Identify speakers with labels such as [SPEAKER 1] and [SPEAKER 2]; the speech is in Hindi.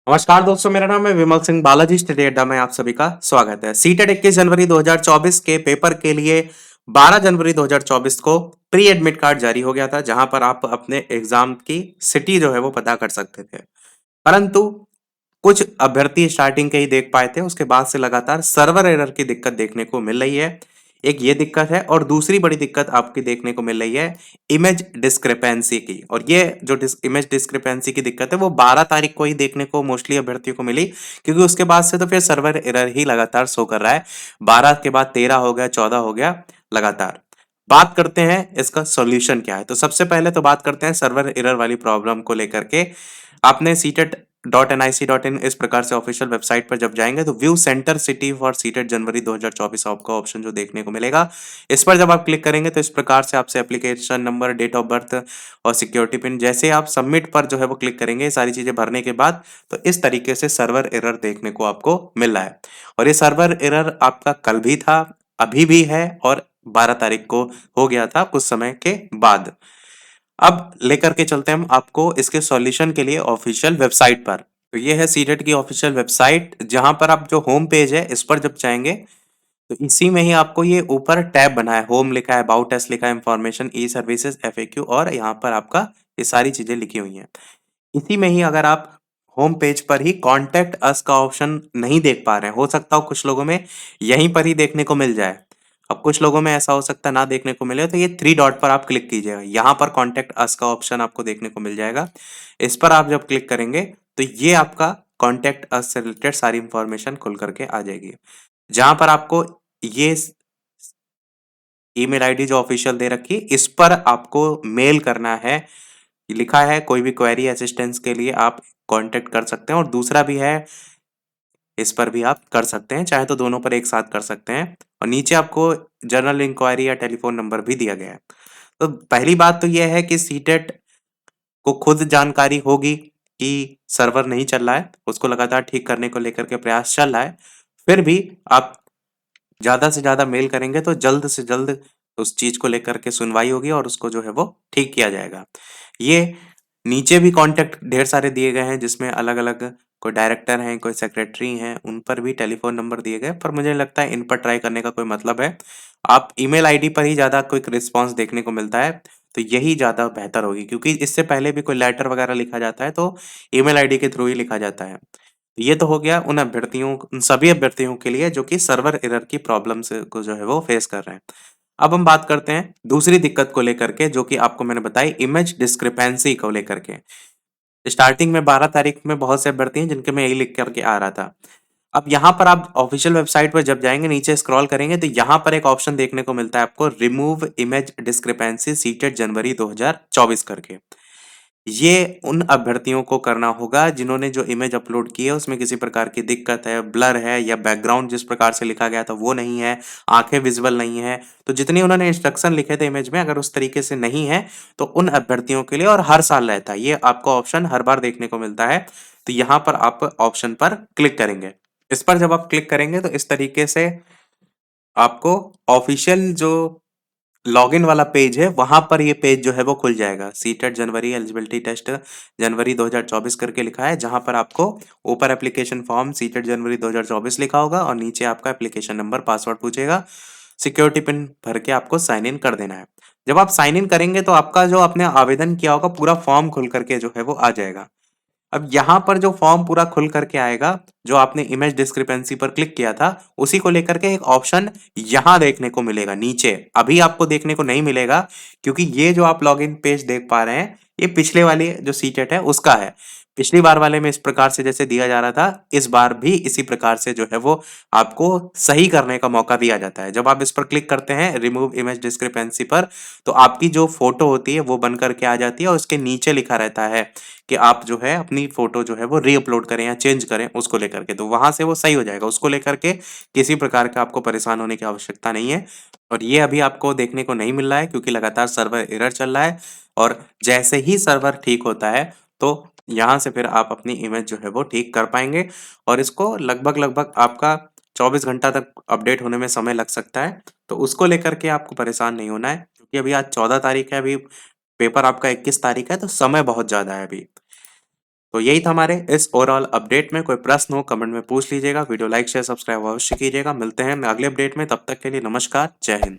[SPEAKER 1] नमस्कार दोस्तों, मेरा नाम है विमल सिंह बालाजी स्टडी अड्डा में आप सभी का स्वागत है। सीटेट 21 जनवरी 2024 के पेपर के लिए 12 जनवरी 2024 को प्री एडमिट कार्ड जारी हो गया था, जहां पर आप अपने एग्जाम की सिटी जो है वो पता कर सकते थे। परंतु कुछ अभ्यर्थी स्टार्टिंग के ही देख पाए थे, उसके बाद से लगातार सर्वर एरर की दिक्कत देखने को मिल रही है। एक ये दिक्कत है और दूसरी बड़ी दिक्कत आपकी देखने को मिल रही है इमेज डिस्क्रिपेंसी की। और ये जो इमेज डिस्क्रिपेंसी की दिक्कत है वो 12 तारीख को ही देखने को मोस्टली अभ्यर्थियों को मिली, क्योंकि उसके बाद से तो फिर सर्वर एरर ही लगातार शो कर रहा है। 12 के बाद 13 हो गया, 14 हो गया, लगातार। बात करते हैं इसका सॉल्यूशन क्या है। तो सबसे पहले तो बात करते हैं सर्वर एरर वाली प्रॉब्लम को लेकर के। आपने सीटेट.nic.in इस प्रकार से ऑफिशियल वेबसाइट पर जब जाएंगे तो view centre city for CTET जनवरी 2024 आपका ऑप्शन जो देखने को मिलेगा। इस पर जब आप क्लिक करेंगे तो इस प्रकार से आपसे application number, date of birth और सिक्योरिटी पिन, जैसे आप सबमिट पर जो है वो क्लिक करेंगे, सारी चीजें भरने के बाद तो इस तरीके से सर्वर एरर देखने को आपको मिल रहा है। और ये सर्वर एरर आपका कल भी था, अभी भी है और 12 तारीख को हो गया था कुछ समय के बाद। अब लेकर के चलते हैं हम आपको इसके सॉल्यूशन के लिए ऑफिशियल वेबसाइट पर। तो ये है सीटेट की ऑफिशियल वेबसाइट, जहां पर आप जो होम पेज है इस पर जब जाएंगे तो इसी में ही आपको ये ऊपर टैब बना है, होम लिखा है, अबाउट अस लिखा है, इंफॉर्मेशन, ई सर्विसेज, एफएक्यू, और यहाँ पर आपका ये सारी चीजें लिखी हुई हैं। इसी में ही अगर आप होम पेज पर ही कॉन्टेक्ट अस का ऑप्शन नहीं देख पा रहे हैं, हो सकता हो कुछ लोगों में यहीं पर ही देखने को मिल जाए, अब कुछ लोगों में ऐसा हो सकता है ना देखने को मिले, तो ये थ्री डॉट पर आप क्लिक कीजिएगा, यहाँ पर कॉन्टेक्ट अस का ऑप्शन आपको देखने को मिल जाएगा। इस पर आप जब क्लिक करेंगे तो ये आपका कॉन्टेक्ट अस से रिलेटेड सारी इंफॉर्मेशन खुल करके आ जाएगी, जहां पर आपको ये ईमेल आईडी जो ऑफिशियल दे रखी है इस पर आपको मेल करना है। लिखा है कोई भी क्वेरी असिस्टेंस के लिए आप कांटेक्ट कर सकते हैं, और दूसरा भी है, इस पर भी आप कर सकते हैं, चाहे तो दोनों पर एक साथ कर सकते हैं। और नीचे आपको जनरल इंक्वायरी या टेलीफोन नंबर भी दिया गया है। तो पहली बात तो यह है कि सीटेट को खुद जानकारी होगी कि सर्वर नहीं चल रहा है, उसको लगातार ठीक करने को लेकर के प्रयास चल रहा है। फिर भी आप ज्यादा से ज्यादा मेल करेंगे तो जल्द से जल्द उस चीज को लेकर के सुनवाई होगी और उसको जो है वो ठीक किया जाएगा। ये नीचे भी कांटेक्ट ढेर सारे दिए गए हैं, जिसमें अलग अलग कोई डायरेक्टर हैं, कोई सेक्रेटरी हैं, उन पर भी टेलीफोन नंबर दिए गए, पर मुझे लगता है इन पर ट्राई करने का कोई मतलब है। आप ईमेल आईडी पर ही ज्यादा क्विक रिस्पांस देखने को मिलता है, तो यही ज्यादा बेहतर होगी, क्योंकि इससे पहले भी कोई लेटर वगैरह लिखा जाता है तो ईमेल आईडी के थ्रू ही लिखा जाता है। ये तो हो गया उन सभी अभ्यर्थियों के लिए जो कि सर्वर एरर की प्रॉब्लम से को जो है वो फेस कर रहे हैं। अब हम बात करते हैं दूसरी दिक्कत को लेकर के, जो कि आपको मैंने बताई इमेज डिस्क्रिपेंसी को लेकर के। स्टार्टिंग में 12 तारीख में बहुत से अभ्यर्थी हैं जिनके मैं यही लिख करके आ रहा था। अब यहाँ पर आप ऑफिशियल वेबसाइट पर जब जाएंगे, नीचे स्क्रॉल करेंगे तो यहाँ पर एक ऑप्शन देखने को मिलता है आपको, रिमूव इमेज डिस्क्रिपेंसी सीटेड जनवरी 2024 करके। ये उन अभ्यर्थियों को करना होगा जिन्होंने जो इमेज अपलोड की है उसमें किसी प्रकार की दिक्कत है, ब्लर है, या बैकग्राउंड जिस प्रकार से लिखा गया था वो नहीं है, आंखें विजिबल नहीं है। तो जितनी उन्होंने इंस्ट्रक्शन लिखे थे इमेज में, अगर उस तरीके से नहीं है तो उन अभ्यर्थियों के लिए, और हर साल रहता है ये, आपको ऑप्शन हर बार देखने को मिलता है। तो यहाँ पर आप ऑप्शन पर क्लिक करेंगे। इस पर जब आप क्लिक करेंगे तो इस तरीके से आपको ऑफिशियल जो लॉगिन वाला पेज है वहां पर ये पेज जो है वो खुल जाएगा। सीटेट जनवरी एलिजिबिलिटी टेस्ट जनवरी 2024 करके लिखा है, जहां पर आपको ऊपर एप्लीकेशन फॉर्म सीटेट जनवरी 2024 लिखा होगा और नीचे आपका एप्लीकेशन नंबर, पासवर्ड पूछेगा, सिक्योरिटी पिन भर के आपको साइन इन कर देना है। जब आप साइन इन करेंगे तो आपका जो आपने आवेदन किया होगा पूरा फॉर्म खुल करके जो है वो आ जाएगा। अब यहाँ पर जो फॉर्म पूरा खुल करके आएगा, जो आपने इमेज डिस्क्रिपेंसी पर क्लिक किया था उसी को लेकर के एक ऑप्शन यहाँ देखने को मिलेगा नीचे। अभी आपको देखने को नहीं मिलेगा, क्योंकि ये जो आप लॉगिन पेज देख पा रहे हैं ये पिछले वाली जो सीटेट है उसका है। पिछली बार वाले में इस प्रकार से जैसे दिया जा रहा था, इस बार भी इसी प्रकार से जो है वो आपको सही करने का मौका दिया जाता है। जब आप इस पर क्लिक करते हैं रिमूव इमेज डिस्क्रिपेंसी पर, तो आपकी जो फोटो होती है वो बन करके आ जाती है और उसके नीचे लिखा रहता है कि आप जो है अपनी फोटो जो है वो रीअपलोड करें या चेंज करें उसको लेकर के, तो वहां से वो सही हो जाएगा। उसको लेकर के किसी प्रकार का आपको परेशान होने की आवश्यकता नहीं है। और ये अभी आपको देखने को नहीं मिल रहा है क्योंकि लगातार सर्वर एरर चल रहा है, और जैसे ही सर्वर ठीक होता है तो यहाँ से फिर आप अपनी इमेज जो है वो ठीक कर पाएंगे। और इसको लगभग लगभग आपका 24 घंटा तक अपडेट होने में समय लग सकता है, तो उसको लेकर के आपको परेशान नहीं होना है, क्योंकि अभी आज 14 तारीख है, अभी पेपर आपका 21 तारीख है, तो समय बहुत ज्यादा है अभी। तो यही था हमारे इस ओवरऑल अपडेट में। कोई प्रश्न हो कमेंट में पूछ लीजिएगा। वीडियो लाइक शेयर सब्सक्राइब अवश्य कीजिएगा। मिलते हैं अगले अपडेट में, तब तक के लिए नमस्कार, जय हिंद।